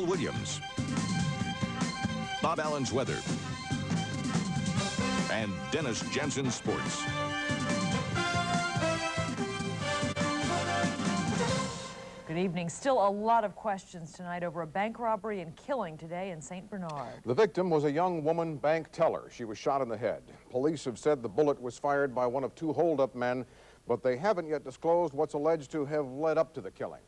Williams, Bob Allen's weather, and Dennis Jensen's sports. Good evening. Still a lot of questions tonight over a bank robbery and killing today in St. Bernard. The victim was a young woman bank teller. She was shot in the head. Police have said the bullet was fired by one of two hold-up men, but they haven't yet disclosed what's alleged to have led up to the killing.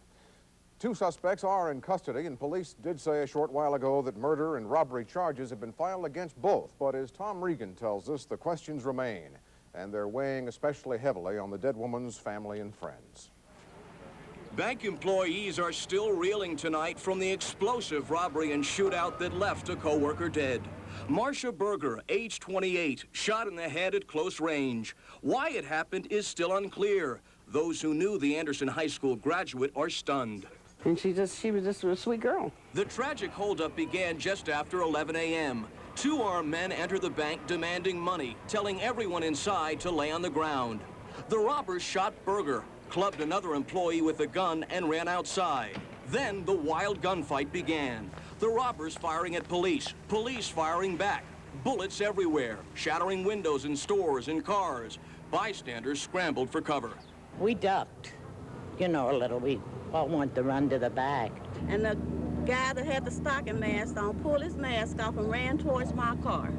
Two suspects are in custody, and police did say a short while ago that murder and robbery charges have been filed against both. But as Tom Regan tells us, the questions remain, and they're weighing especially heavily on the dead woman's family and friends. Bank employees are still reeling tonight from the explosive robbery and shootout that left a co-worker dead. Marsha Burger, age 28, shot in the head at close range. Why it happened is still unclear. Those who knew the Anderson High School graduate are stunned. And she was just a sweet girl. The tragic holdup began just after 11 a.m. Two armed men entered the bank demanding money, telling everyone inside to lay on the ground. The robbers shot Burger, clubbed another employee with a gun, and ran outside. Then the wild gunfight began. The robbers firing at police firing back. Bullets everywhere, shattering windows in stores and cars. Bystanders scrambled for cover. We ducked, you know, a little. We all wanted to run to the back. And the guy that had the stocking mask on pulled his mask off and ran towards my car.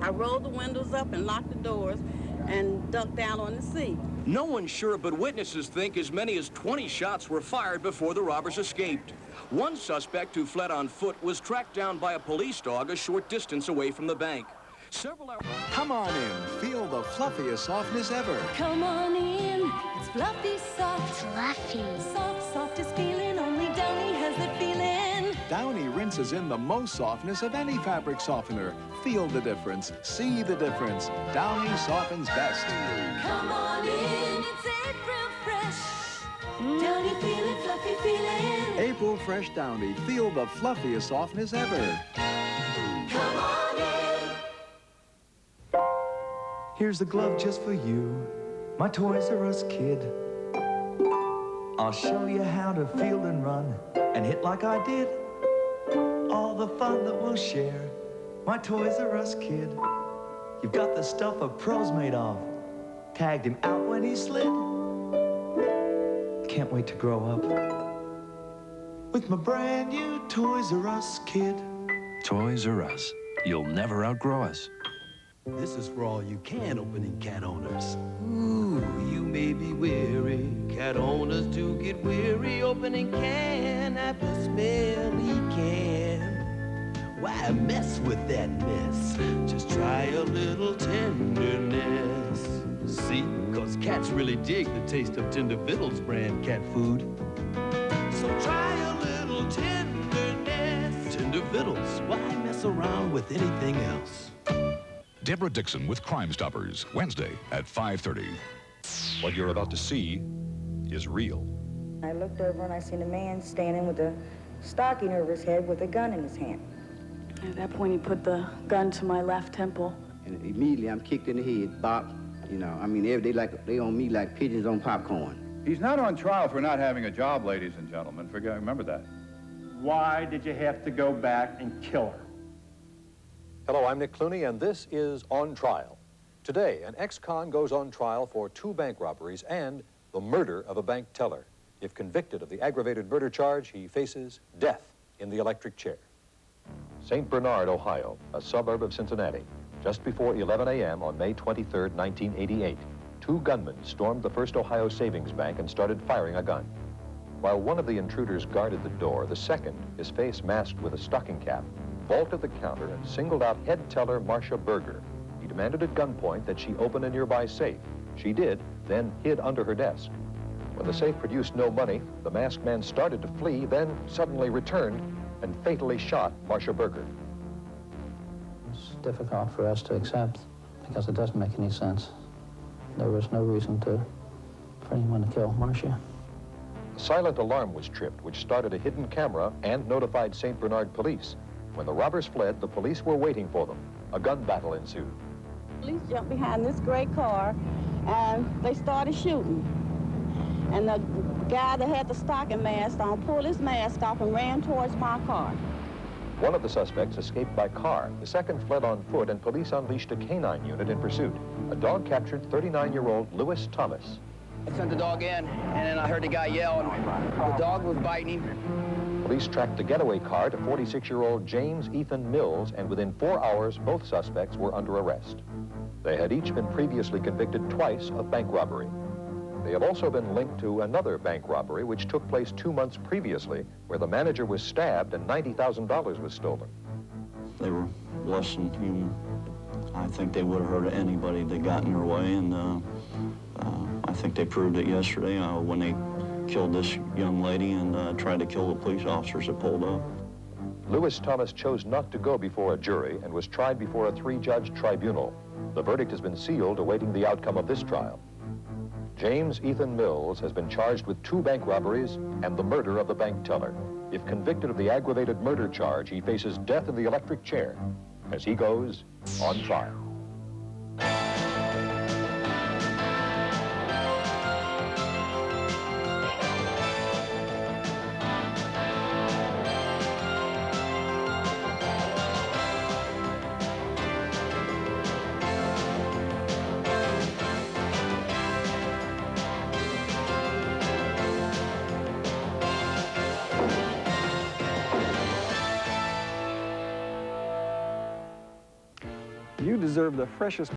I rolled the windows up and locked the doors and ducked down on the seat. No one's sure, but witnesses think as many as 20 shots were fired before the robbers escaped. One suspect who fled on foot was tracked down by a police dog a short distance away from the bank. Several hours... Come on in. Feel the fluffiest softness ever. Come on in. It's fluffy soft. Fluffy. Soft, softest feeling. Only Downy has the feeling. Downy rinses in the most softness of any fabric softener. Feel the difference. See the difference. Downy softens best. Come on in. It's April fresh. Downy feeling, fluffy feeling. April Fresh Downy. Feel the fluffiest softness ever. Come on in. Here's the glove just for you, my Toys R Us kid. I'll show you how to field and run and hit like I did. All the fun that we'll share, my Toys R Us kid. You've got the stuff a pro's made of. Tagged him out when he slid. Can't wait to grow up with my brand new Toys R Us kid. Toys R Us. You'll never outgrow us. This is for all you can opening cat owners. Ooh, you may be weary. Cat owners do get weary opening can after smelly can. Why mess with that mess? Just try a little tenderness. See, 'cause cats really dig the taste of Tender Vittles brand cat food. So try a little tenderness. Tender Vittles, why mess around with anything else? Deborah Dixon with Crime Stoppers, Wednesday at 5:30. What you're about to see is real. I looked over and I seen a man standing with a stocking over his head with a gun in his hand. At that point, he put the gun to my left temple. And immediately I'm kicked in the head, bop. You know, I mean, they on me like pigeons on popcorn. He's not on trial for not having a job, ladies and gentlemen. Remember that. Why did you have to go back and kill her? Hello, I'm Nick Clooney, and this is On Trial. Today, an ex-con goes on trial for 2 bank robberies and the murder of a bank teller. If convicted of the aggravated murder charge, he faces death in the electric chair. St. Bernard, Ohio, a suburb of Cincinnati. Just before 11 a.m. on May 23, 1988, 2 gunmen stormed the First Ohio Savings Bank and started firing a gun. While one of the intruders guarded the door, the second, his face masked with a stocking cap, vaulted the counter and singled out head teller Marsha Burger. He demanded at gunpoint that she open a nearby safe. She did, then hid under her desk. When the safe produced no money, the masked man started to flee, then suddenly returned and fatally shot Marsha Burger. It's difficult for us to accept because it doesn't make any sense. There was no reason for anyone to kill Marsha. A silent alarm was tripped, which started a hidden camera and notified St. Bernard police. When the robbers fled, the police were waiting for them. A gun battle ensued. Police jumped behind this gray car, and they started shooting. And the guy that had the stocking mask on pulled his mask off and ran towards my car. One of the suspects escaped by car. The second fled on foot, and police unleashed a canine unit in pursuit. A dog captured 39-year-old Lewis Thomas. I sent the dog in, and then I heard the guy yell, and the dog was biting him. Police tracked the getaway car to 46-year-old James Ethan Mills, and within 4 hours, both suspects were under arrest. They had each been previously convicted twice of bank robbery. They have also been linked to another bank robbery which took place 2 months previously, where the manager was stabbed and $90,000 was stolen. They were less than human. I think they would have hurt anybody that got in their way, and I think they proved it yesterday when they killed this young lady and tried to kill the police officers that pulled up. Lewis Thomas chose not to go before a jury and was tried before a 3-judge tribunal. The verdict has been sealed, awaiting the outcome of this trial. James Ethan Mills has been charged with 2 bank robberies and the murder of the bank teller. If convicted of the aggravated murder charge, he faces death in the electric chair as he goes on trial. You deserve the freshest